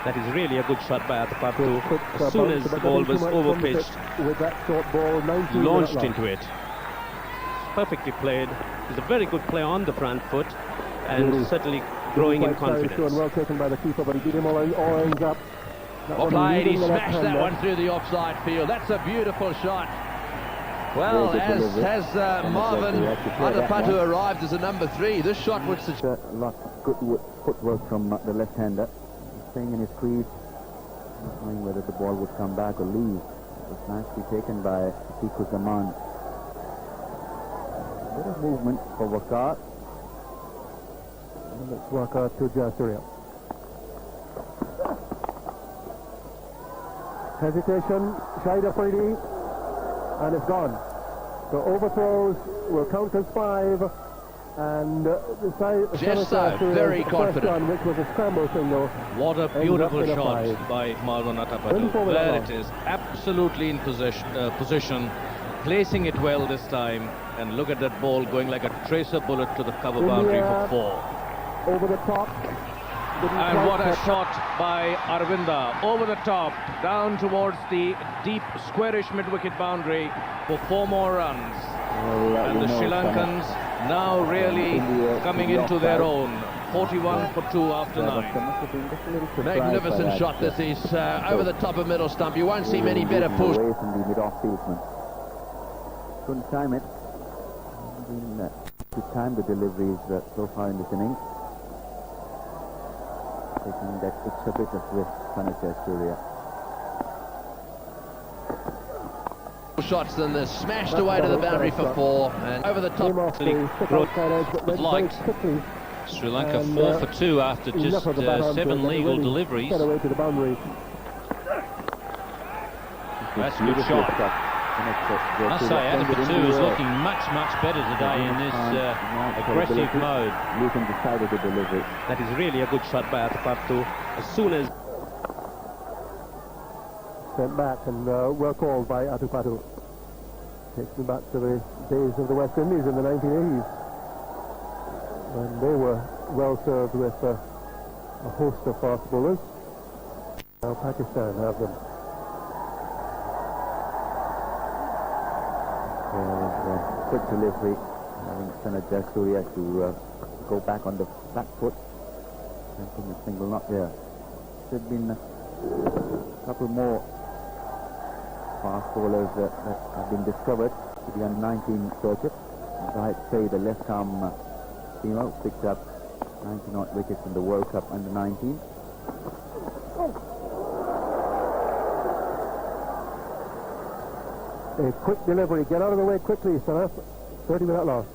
That is really a good shot by Atapattu. As soon as the ball was overpitched, with that short ball, launched into it. Perfectly played. It's a very good play on the front foot, and certainly growing in confidence. Well taken by the keeper, but he beat him all ends up. Played, he smashed that one through the offside field. That's a beautiful shot. Well, as has Marvin Atapattu arrived as a number 3, this shot would suggest a lot of good footwork from the left-hander. Staying in his crease, not knowing whether the ball would come back or leave. It was nicely taken by Tiku Zaman. A bit of movement for Waqar. And let's Waqar to Jasuria. Hesitation, Shahid Afridi, and it's gone. The overthrows will count as 5, and the side just so, very confident. One, which was a scramble single. What a beautiful shot by Marvin Atapattu. There it is, absolutely in position, placing it well this time, and look at that ball going like a tracer bullet to the cover boundary for 4. Over the top. And what a shot by Arvinda, over the top, down towards the deep, squarish mid-wicket boundary for 4 more runs. And the Sri Lankans now really coming into their own. 41 for 2 after 9. Magnificent shot this is, over the top of middle stump. You won't see many better pulls. Away from the mid-off fieldsman. Couldn't time it. To time the deliveries so far in this innings. Taking that extra bit of risk, Sanjay Surya. Shots, then they're smashed away to the boundary for 4, and over the top. Liked. Sri Lanka 4 for 2 after just 7 legal deliveries. That's a good shot. I say Atapattu is looking much better today in this aggressive mode. Losing the side of the delivery. That is really a good shot by Atapattu. As soon as sent back, and well called by Atapattu. Takes me back to the days of the West Indies in the 1980s, when they were well served with a host of fast bowlers. Now Pakistan have them. Quick delivery, having Sanjay Surya to go back on the back foot. Something a single not there. There have been a couple more fast bowlers that have been discovered to the under-19 circuit. As I'd say, the left-arm teamer picked up 90-odd wickets in the World Cup under-19. A quick delivery. Get out of the way quickly, Sanath. 30-minute loss.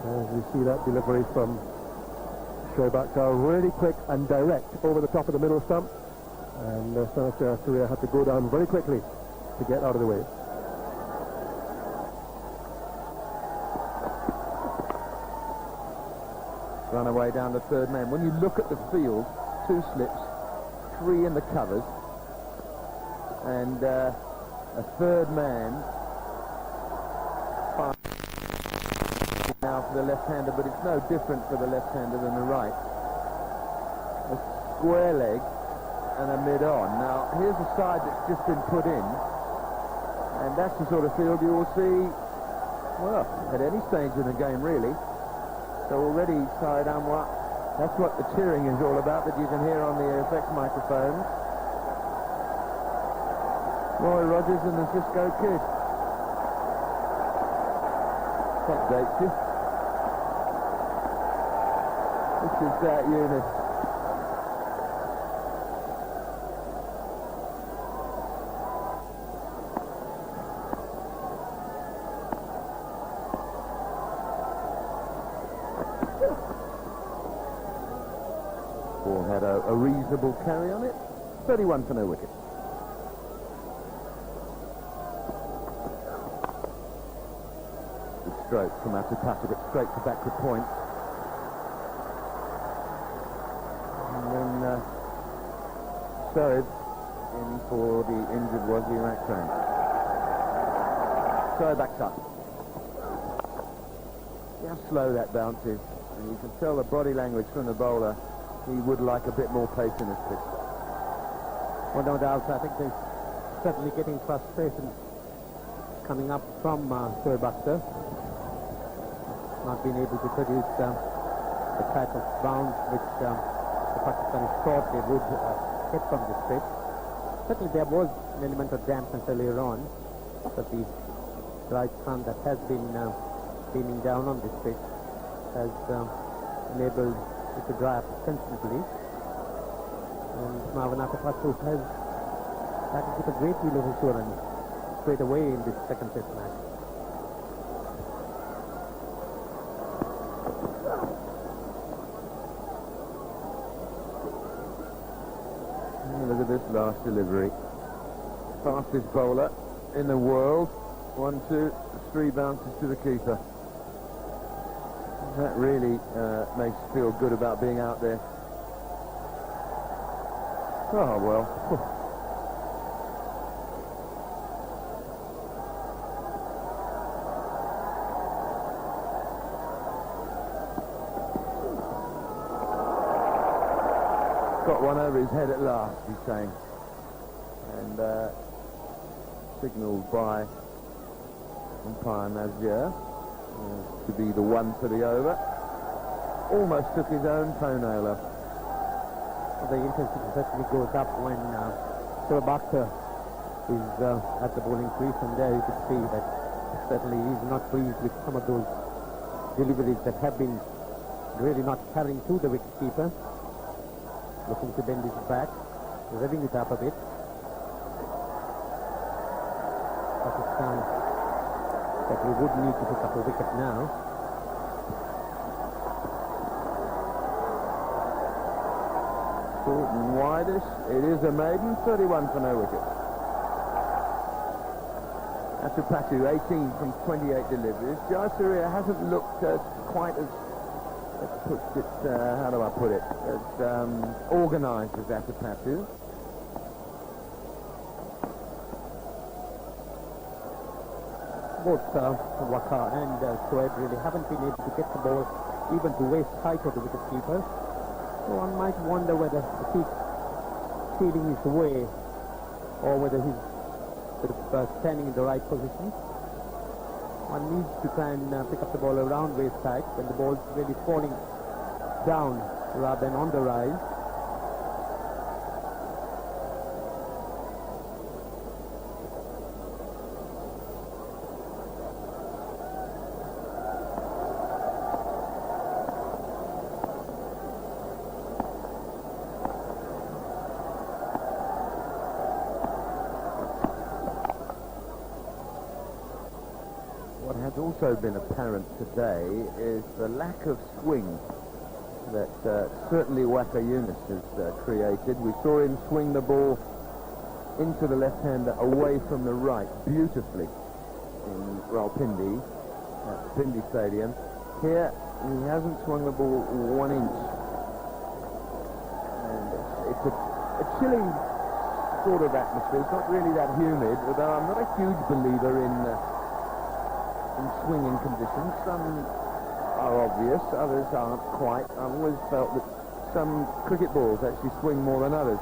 As we see that delivery from Shoaib Akhtar, really quick and direct over the top of the middle stump. And Sanjay Surya had to go down very quickly to get out of the way. Run away down the third man. When you look at the field, 2 slips, 3 in the covers, and a third man. 5 now for the left-hander, but it's no different for the left-hander than the right. A square leg and a mid-on. Now, here's a side that's just been put in, and that's the sort of field you will see, well, at any stage in the game, really. So already, Syed Anwar, that's what the cheering is all about, that you can hear on the effects microphones. Roy Rogers and the Cisco Kid. That dates you. This is that unit. Ball had a reasonable carry on it. 31 for no wicket. Stroke from Atapattu, but straight to backward point. And then Shoaib in for the injured Wazir Akram. Shoaib Akhtar. See how slow that bounce is, and you can tell the body language from the bowler he would like a bit more pace in his pitch. Well, no doubt, I think they're certainly getting frustration coming up from Shoaib Akhtar. Not being able to produce the type of bounce which the Pakistani thought they would get from this pitch. Certainly there was an element of dampness earlier on, but the dry sun that has been beaming down on this pitch has enabled it to dry up constantly. And Marwan Atapattu has started with a great deal of assurance straight away in this second test match. Look at this last delivery. Fastest bowler in the world. 1, 2, 3 bounces to the keeper. That really makes you feel good about being out there. Oh, well. Got one over his head at last, he's saying. And signalled by umpire Nazir to be the one for the over. Almost took his own toenail off. The intensity certainly goes up when Shoaib Akhtar is at the bowling crease, and there you can see that certainly he's not pleased with some of those deliveries that have been really not carrying to the wicketkeeper. Looking to bend his back, revving it up a bit. Pakistan certainly would need to pick up a wicket now. Short and wideish. It is a maiden, 31 for no wicket. Atapattu, 18 from 28 deliveries. Jayasuriya hasn't looked quite as, how do I put it, as organised as Atapattu. Both Waqar and Shoaib really haven't been able to get the ball even to waist height of the wicketkeeper. So one might wonder whether he keeps feeling his way or whether he's sort of standing in the right position. One needs to try and pick up the ball around waist height when the ball's really falling down rather than on the rise. What has also been apparent today is the lack of swing that certainly Waqar Younis has created. We saw him swing the ball into the left-hander away from the right beautifully in Rawalpindi, at Pindi Stadium. Here, he hasn't swung the ball 1 inch. And it's a chilly sort of atmosphere. It's not really that humid, although I'm not a huge believer in swinging conditions. Some are obvious, others aren't quite. I've always felt that some cricket balls actually swing more than others.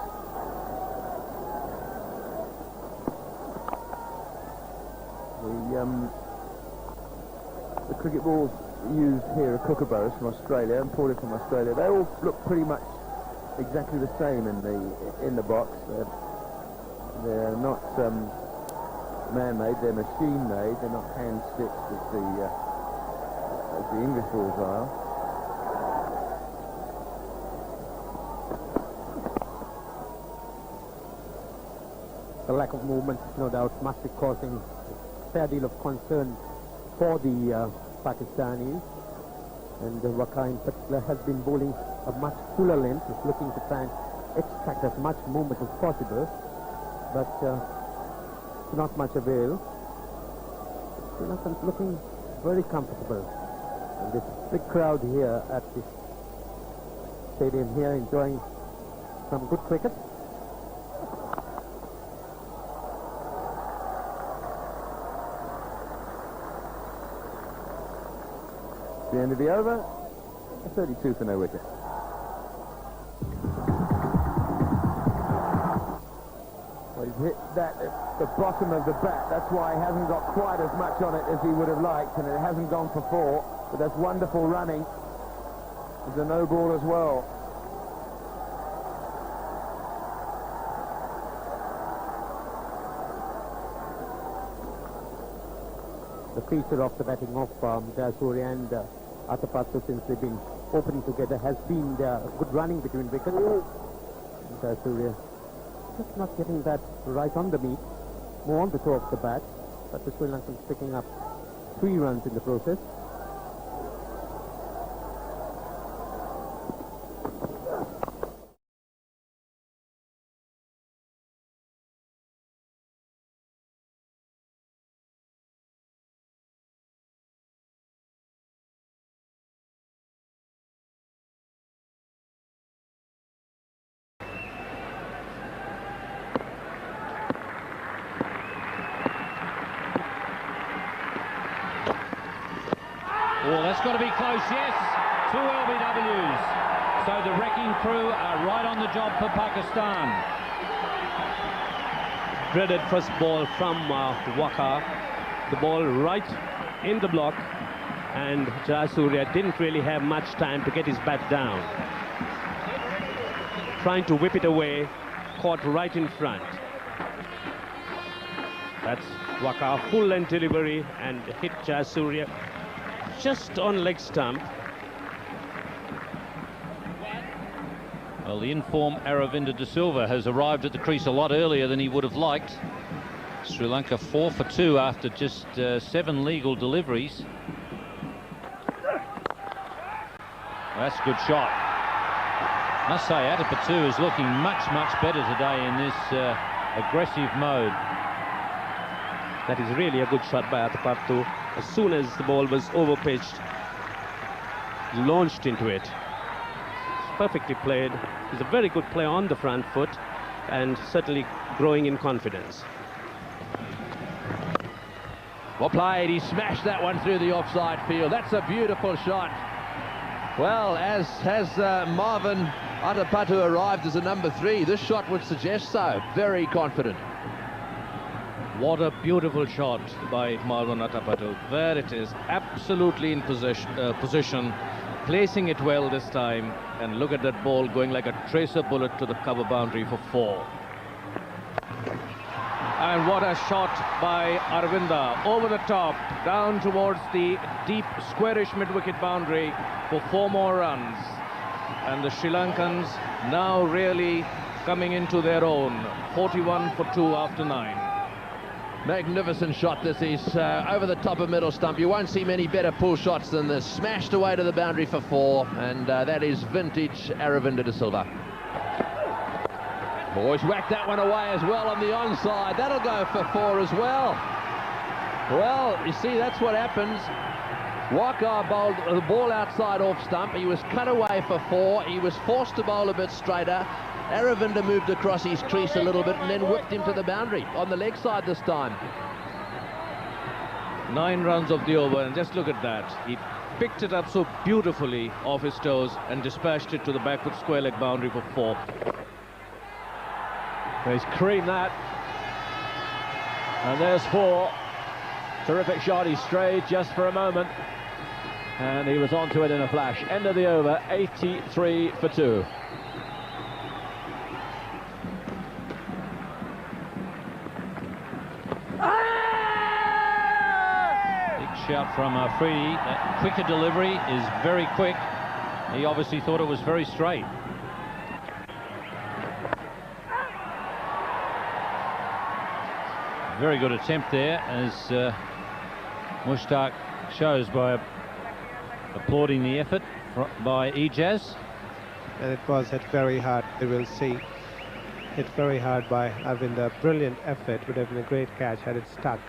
The cricket balls used here are kookaburras from Australia, imported from Australia. They all look pretty much exactly the same in the box. They're not man-made, they're machine-made. They're not hand-stitched as the English balls are. The lack of movement, no doubt, must be causing a fair deal of concern for the Pakistanis. And Waqar in particular has been bowling a much fuller length, is looking to try and extract as much movement as possible. But to not much avail. Sri Lanka's looking very comfortable. And this big crowd here at this stadium here enjoying some good cricket. The end of the over, a 32 for no wicket. hit that at the bottom of the bat. That's why he hasn't got quite as much on it as he would have liked, and it hasn't gone for 4. But that's wonderful running. It's a no ball as well. The feature of the batting of Jayasuriya and Athapattu, since they've been opening together, has been good running between wickets. Jayasuriya just not getting that right on the meat, more on the toe of the bat, but the Sri Lankans picking up 3 runs in the process. Oh, that's got to be close, yes. 2 LBWs. So the wrecking crew are right on the job for Pakistan. Dreaded first ball from Waqar. The ball right in the block, and Jayasuriya didn't really have much time to get his bat down. Trying to whip it away, caught right in front. That's Waqar, full length delivery, and hit Jayasuriya just on leg stump. Well, the in-form Aravinda De Silva has arrived at the crease a lot earlier than he would have liked. Sri Lanka 4 for 2 after just 7 legal deliveries. That's a good shot. I must say, Athapattu is looking much better today in this aggressive mode. That is really a good shot by Athapattu. As soon as the ball was over-pitched, he launched into it. It's perfectly played. He's a very good player on the front foot, and certainly growing in confidence. Well played. He smashed that one through the offside field. That's a beautiful shot. Well, as has Marvin Athapattu arrived as a number 3, this shot would suggest so. Very confident. What a beautiful shot by Marvin Athapattu. There it is, absolutely in position, placing it well this time. And look at that ball going like a tracer bullet to the cover boundary for 4. And what a shot by Aravinda, over the top, down towards the deep, squarish mid-wicket boundary for 4 more runs. And the Sri Lankans now really coming into their own, 41 for 2 after 9. Magnificent shot this is, over the top of middle stump. You won't see many better pull shots than this. Smashed away to the boundary for 4, and that is vintage Aravinda De Silva. Boys whacked that one away as well on the onside. That'll go for 4 as well. Well, you see, that's what happens. Waqar bowled the ball outside off stump. He was cut away for 4. He was forced to bowl a bit straighter. Aravinda moved across his crease a little bit and then whipped him to the boundary on the leg side this time. 9 runs of the over, and just look at that. He picked it up so beautifully off his toes and dispatched it to the backward square leg boundary for 4. He's creamed that. And there's 4. Terrific shot. He strayed just for a moment, and he was onto it in a flash. End of the over, 83 for 2. Shout from Afridi. That quicker delivery is very quick. He obviously thought it was very straight. Very good attempt there, as Mushtaq shows by applauding the effort by Ijaz. And it was hit very hard. We will see. Hit very hard by Aravinda. Brilliant effort. Would have been a great catch had it stuck.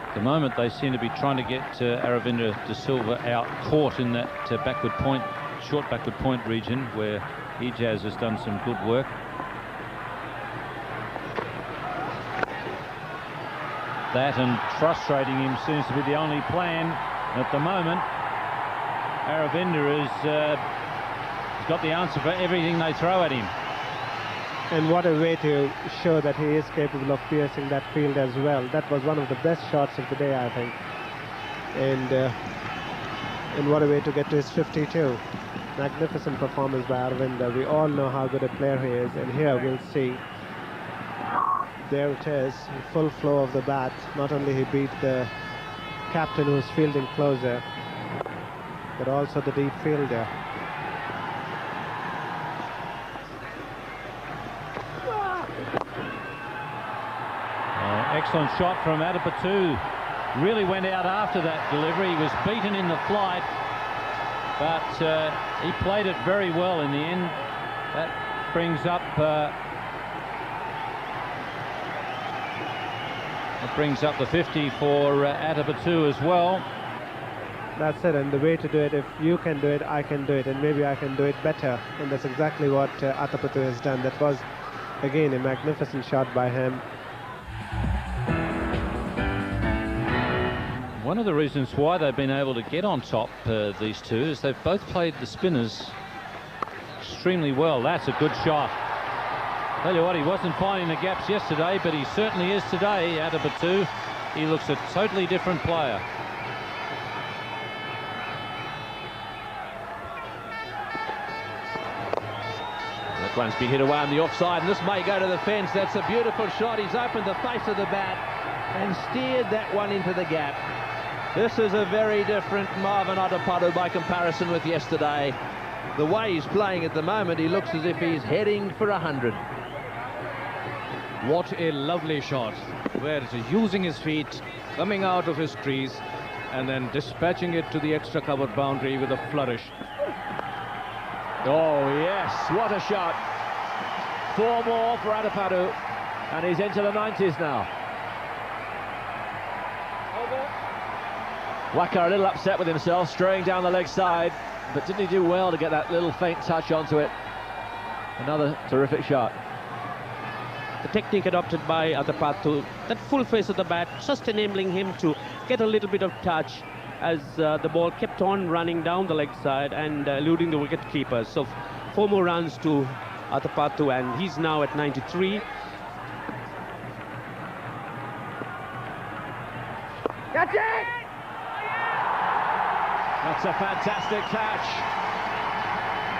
At the moment they seem to be trying to get Aravinda De Silva out, caught in that backward point, short backward point region where Ijaz has done some good work. That and frustrating him seems to be the only plan at the moment. Aravinda has got the answer for everything they throw at him. And what a way to show that he is capable of piercing that field as well. That was one of the best shots of the day, I think. And what a way to get to his 52. Magnificent performance by Aravinda. We all know how good a player he is, and here we'll see. There it is, full flow of the bat. Not only he beat the captain who's fielding closer, but also the deep fielder. Excellent shot from Adipatu. Really went out after that delivery. He was beaten in the flight, but he played it very well in the end. That brings up the 50 for Adipatu as well. That's it, and the way to do it, if you can do it, I can do it, and maybe I can do it better. And that's exactly what Adipatu has done. That was, again, a magnificent shot by him. One of the reasons why they've been able to get on top, these two, is they've both played the spinners extremely well. That's a good shot. Tell you what, he wasn't finding the gaps yesterday, but he certainly is today, Adipatu. He looks a totally different player. That one's been hit away on the offside, and this may go to the fence. That's a beautiful shot. He's opened the face of the bat and steered that one into the gap. This is a very different Marvin Adipatu by comparison with yesterday. The way he's playing at the moment, he looks as if he's heading for 100. What a lovely shot, where he's using his feet, coming out of his crease, and then dispatching it to the extra covered boundary with a flourish. Oh yes, what a shot. 4 more for Adipatu, and he's into the 90s now. Waqar a little upset with himself, straying down the leg side, but didn't he do well to get that little faint touch onto it? Another terrific shot. The technique adopted by Adipatu, that full face of the bat, just enabling him to get a little bit of touch as the ball kept on running down the leg side and eluding the wicket keepers. So 4 more runs to Adipatu, and he's now at 93. That's it! That's a fantastic catch.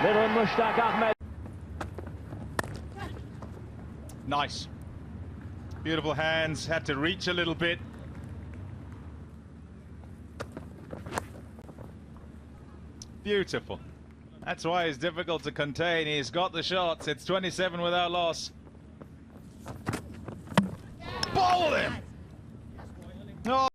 Little Mushtaq Ahmed. Nice. Beautiful hands, had to reach a little bit. Beautiful. That's why it's difficult to contain. He's got the shots. It's 27 without loss. Bowl him! No.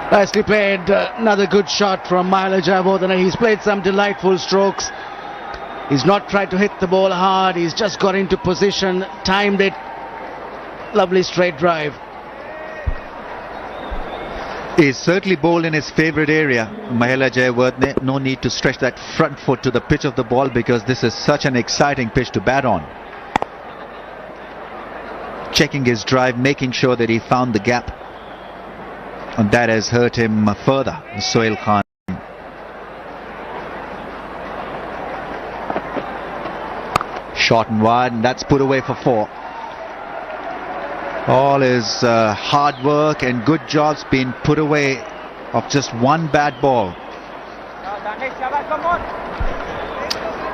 Nicely played. Another good shot from Mahela Jayawardene. He's played some delightful strokes. He's not tried to hit the ball hard. He's just got into position, timed it. Lovely straight drive. He's certainly bowled in his favourite area, Mahela Jayawardene. No need to stretch that front foot to the pitch of the ball, because this is such an exciting pitch to bat on. Checking his drive, making sure that he found the gap. And that has hurt him further, Sohail Khan. Short and wide, and that's put away for 4. All his hard work and good jobs been put away of just one bad ball.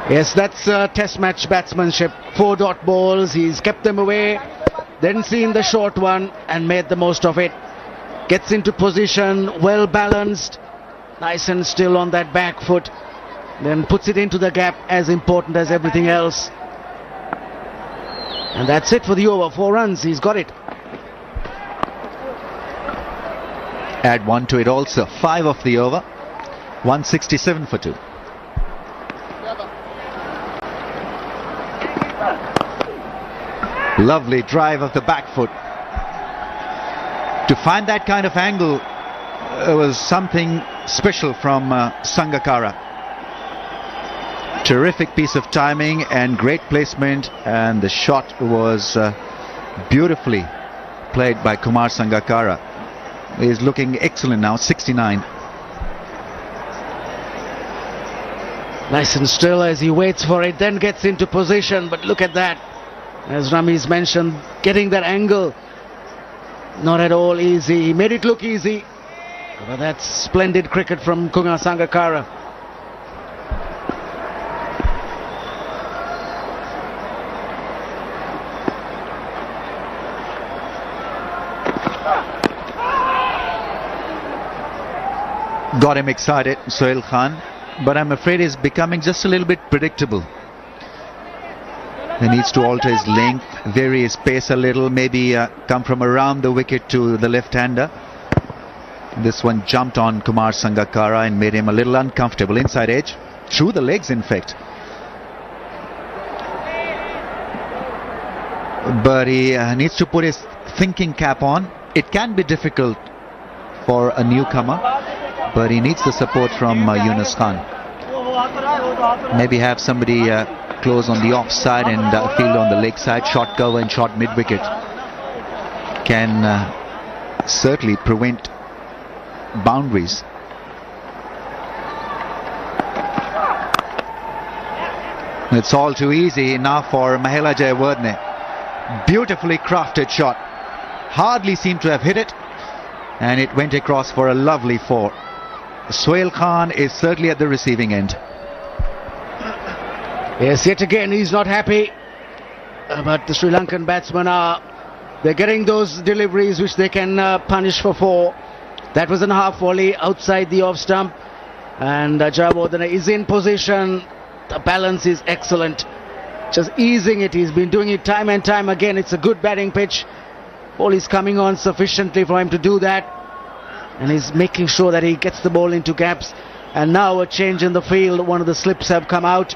Yes, that's test match batsmanship. 4 dot balls, he's kept them away, then seen the short one and made the most of it. Gets into position, well balanced, nice and still on that back foot, then puts it into the gap, as important as everything else. And that's it for the over. 4 runs, he's got it. Add 1 to it also. 5 of the over. 167 for 2. Lovely drive of the back foot. To find that kind of angle was something special from Sangakkara. Terrific piece of timing and great placement, and the shot was beautifully played by Kumar Sangakkara. He's looking excellent now, 69. Nice and still as he waits for it, then gets into position. But look at that. As Rami's mentioned, getting that angle, not at all easy. He made it look easy. But that's splendid cricket from Kunga Sangakkara. Got him excited, Sohail Khan, but I'm afraid he's becoming just a little bit predictable. He needs to alter his length, vary his pace a little, maybe come from around the wicket to the left-hander. This one jumped on Kumar Sangakkara and made him a little uncomfortable. Inside edge, through the legs in fact. But he needs to put his thinking cap on. It can be difficult for a newcomer, but he needs the support from Yunus Khan. Maybe have somebody close on the offside and field on the leg side. Short cover and short mid-wicket can certainly prevent boundaries. It's all too easy now for Mahela Jayawardene. Beautifully crafted shot. Hardly seemed to have hit it, and it went across for a lovely four. Sohail Khan is certainly at the receiving end. Yes, yet again he's not happy. But the Sri Lankan batsmen they're getting those deliveries which they can punish for four. That was a half volley outside the off stump, and Jayawardene is in position. The balance is excellent, just easing it. He's been doing it time and time again. It's a good batting pitch. Ball is coming on sufficiently for him to do that, and he's making sure that he gets the ball into gaps. And now a change in the field. One of the slips have come out.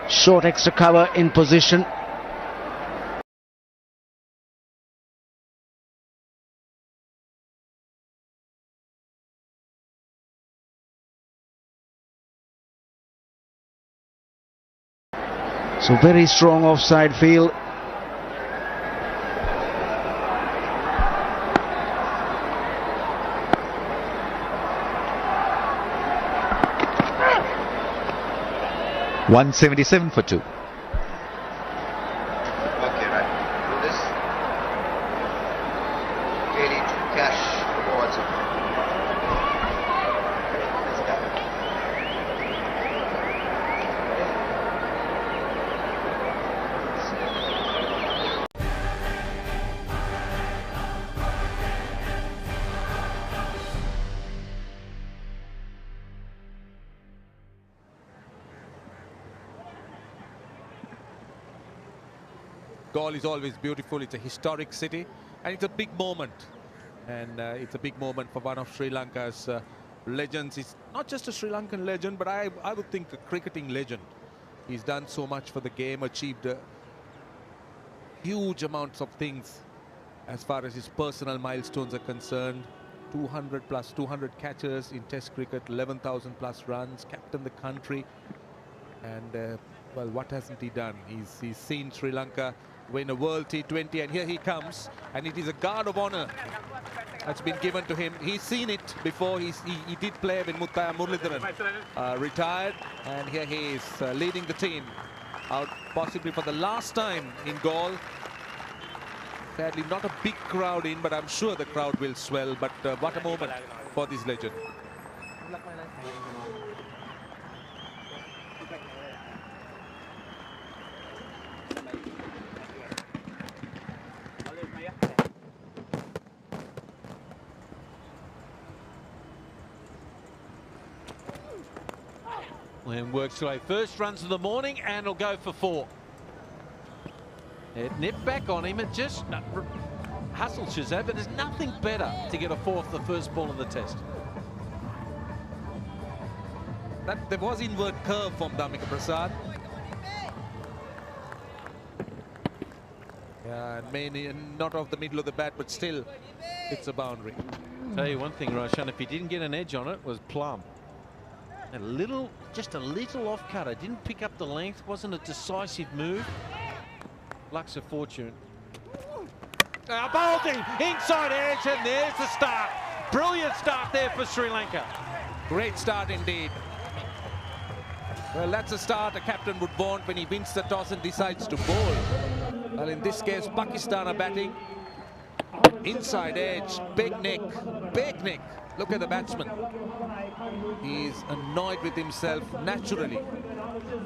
Short extra cover in position. So very strong offside field. .177 for 2. Okay, right. Do this. Daily to cash rewards. Let's go. Galle is always beautiful. It's a historic city, and it's a big moment. And it's a big moment for one of Sri Lanka's legends. He's not just a Sri Lankan legend, but I would think a cricketing legend. He's done so much for the game, achieved huge amounts of things as far as his personal milestones are concerned. 200 catches in Test cricket, 11,000 plus runs, captained the country, and well, what hasn't he done? He's seen Sri Lanka win a World T20, and here he comes, and it is a guard of honor that's been given to him. He's seen it before. He did play when Muttaya Muralidharan retired, and here he is leading the team out possibly for the last time in Galle. Sadly, not a big crowd in, but I'm sure the crowd will swell. But what a moment for this legend. And works away. First runs of the morning, and it'll go for 4. It nipped back on him. It just hustled Shazad, but there's nothing better to get a 4th the first ball of the test. There was inward curve from Dhammika Prasad. Yeah, and mainly not off the middle of the bat, but still, it's a boundary. Tell you one thing, Roshan, if he didn't get an edge on it, was plumb. Just a little off cutter. Didn't pick up the length. Wasn't a decisive move. Luck's of fortune. Bowling inside edge, and there's the start. Brilliant start there for Sri Lanka. Great start indeed. Well, that's a start a captain would want when he wins the toss and decides to bowl. Well, in this case, Pakistan are batting. Inside edge, big nick, big nick. Look at the batsman. He's annoyed with himself naturally.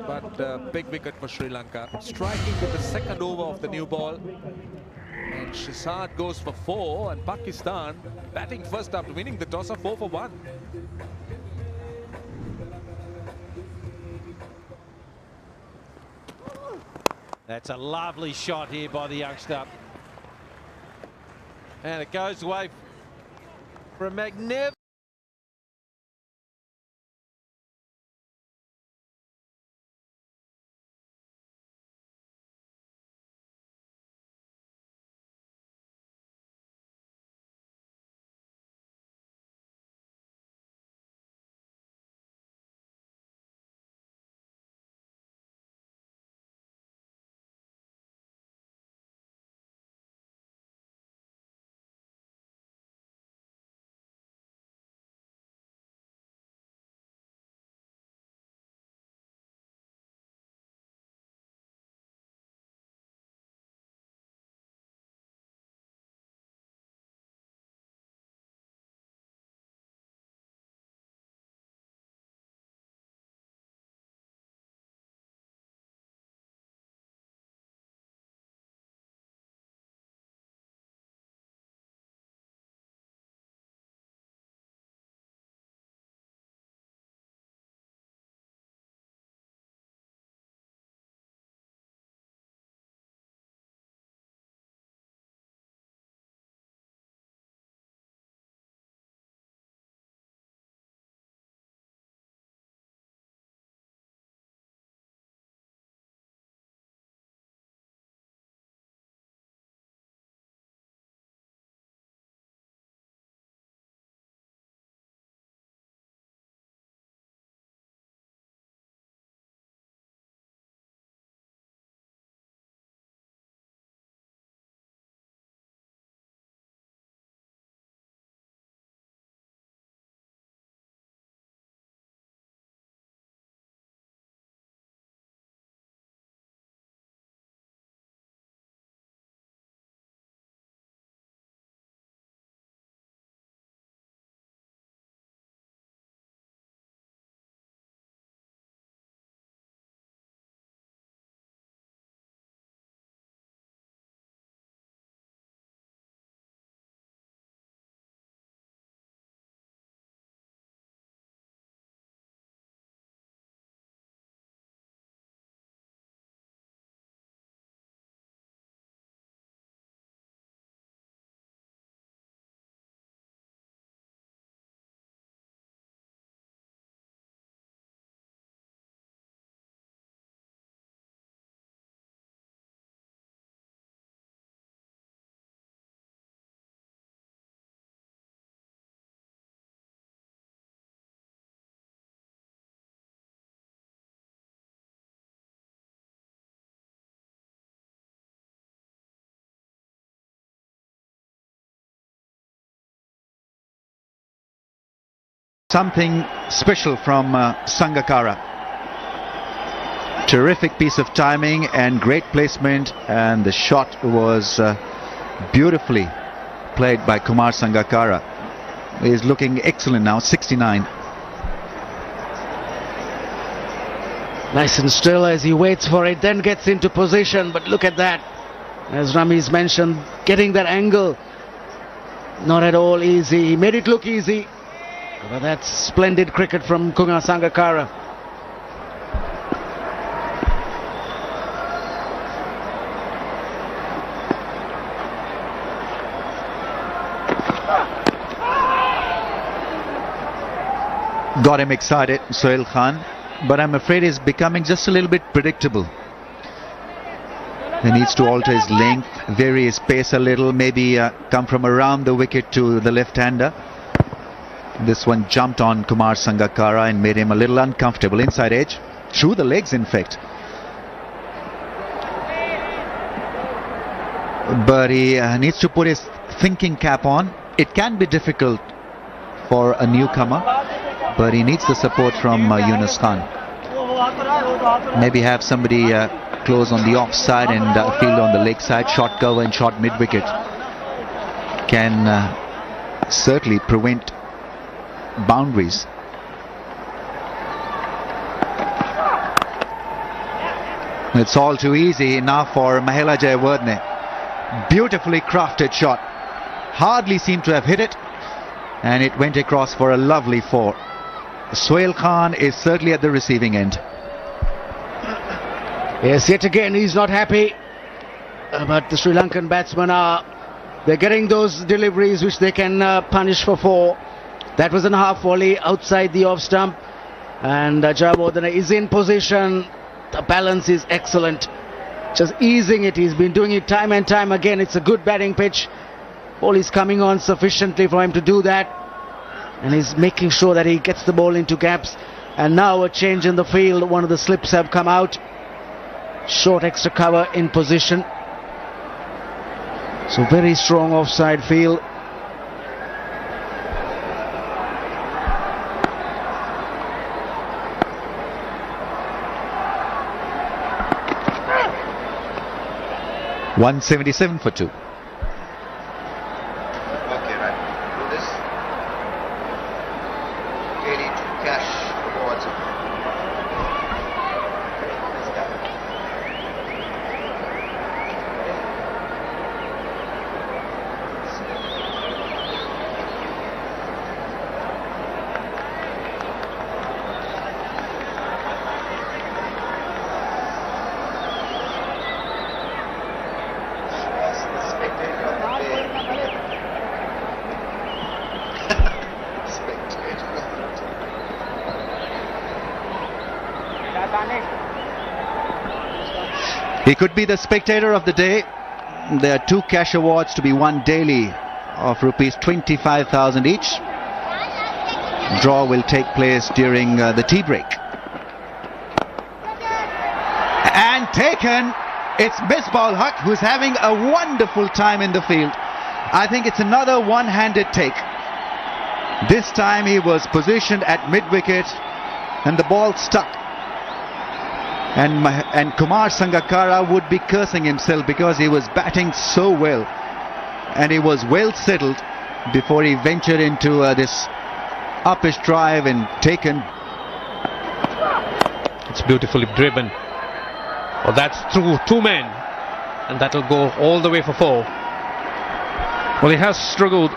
But big wicket for Sri Lanka. Striking with the second over of the new ball. And Shahzad goes for 4, and Pakistan batting first after winning the toss are 4 for 1. That's a lovely shot here by the youngster. And it goes away for a magnificent... Something special from Sangakkara. Terrific piece of timing and great placement, and the shot was beautifully played by Kumar Sangakkara. He's looking excellent now, 69. Nice and still as he waits for it, then gets into position. But look at that, as Rami's mentioned, getting that angle, not at all easy. He made it look easy, but that's splendid cricket from Kumar Sangakkara. Got him excited, Sohail Khan, but I'm afraid he's becoming just a little bit predictable. He needs to alter his length, vary his pace a little, maybe come from around the wicket to the left-hander. This one jumped on Kumar Sangakkara and made him a little uncomfortable. Inside edge, through the legs in fact. But he needs to put his thinking cap on. It can be difficult for a newcomer, but he needs the support from Yunus Khan. maybe have somebody close on the offside and field on the leg side. Short cover and short mid wicket can certainly prevent boundaries. It's all too easy now for Mahela Jayawardene. Beautifully crafted shot. Hardly seemed to have hit it, and it went across for a lovely 4. Sohail Khan is certainly at the receiving end. Yes, yet again he's not happy, but the Sri Lankan batsmen are, they're getting those deliveries which they can punish for 4. That was a half volley outside the off stump, and Jayawardene is in position. The balance is excellent, just easing it. He's been doing it time and time again. It's a good batting pitch. Ball is coming on sufficiently for him to do that, and he's making sure that he gets the ball into gaps. And now a change in the field. One of the slips have come out. Short extra cover in position. So very strong offside field. .177 for 2. Okay, right. Do this. 82 cash awards. He could be the spectator of the day. There are 2 cash awards to be won daily of rupees 25,000 each. Draw will take place during the tea break. And taken. It's Misbah Haq who's having a wonderful time in the field. I think it's another one-handed take. This time he was positioned at mid-wicket and the ball stuck. And Kumar Sangakkara would be cursing himself because he was batting so well, and he was well settled before he ventured into this uppish drive and taken. It's beautifully driven. Oh, that's through 2 men, and that'll go all the way for 4. Well, he has struggled,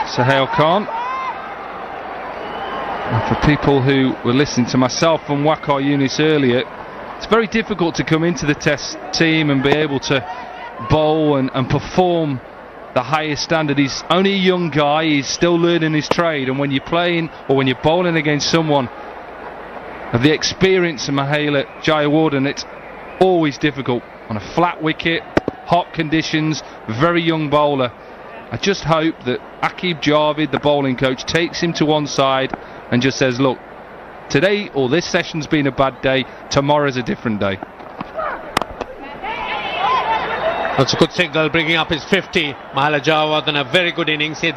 Sohail Khan. And for people who were listening to myself and Waqar Younis earlier, it's very difficult to come into the Test team and be able to bowl and perform the highest standard. He's only a young guy, he's still learning his trade, and when you're playing or when you're bowling against someone of the experience of Mahela Jayawardene, it's always difficult on a flat wicket, hot conditions, very young bowler. I just hope that Aqib Javid, the bowling coach, takes him to one side and just says, look, today or this session's been a bad day, tomorrow's a different day. That's a good signal, bringing up his 50. Mahela Jayawardene, a very good innings. He's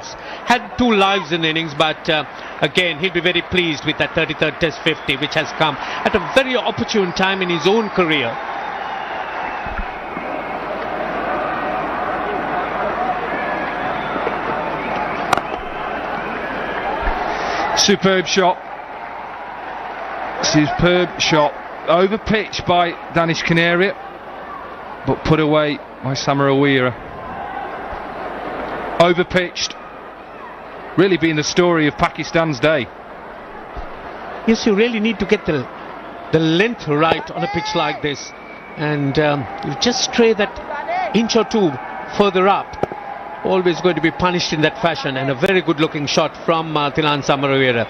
had 2 lives in the innings, but again, he'll be very pleased with that 33rd Test 50, which has come at a very opportune time in his own career. Superb shot. Superb shot. Over pitch by Danish Canaria, but put away by Samarawira. Over pitched. Really being the story of Pakistan's day. Yes, you really need to get the length right on a pitch like this, and you just stray that inch or 2 further up, always going to be punished in that fashion. And a very good looking shot from Thilan Samarawira.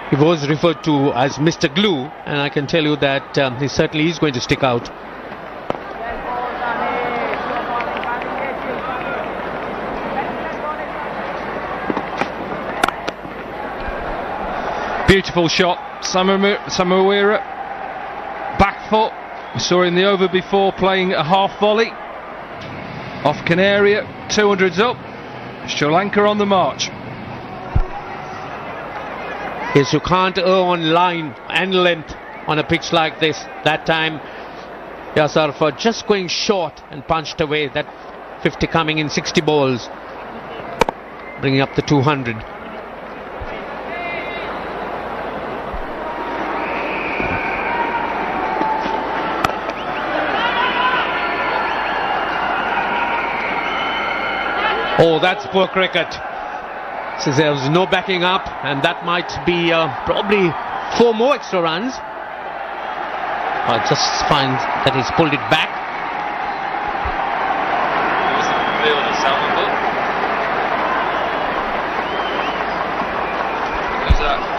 He was referred to as Mr. Glue, and I can tell you that he certainly is going to stick out. Beautiful shot, Samarawira, back foot. We saw in the over before playing a half volley off Canaria, 200s up. Sri Lanka on the march. Yes, you can't err on line and length on a pitch like this. That time, Yasar just going short and punched away. That 50 coming in 60 balls, bringing up the 200. Oh, that's poor cricket. Since there was no backing up, and that might be probably 4 more extra runs. I just find that he's pulled it back. Who's that?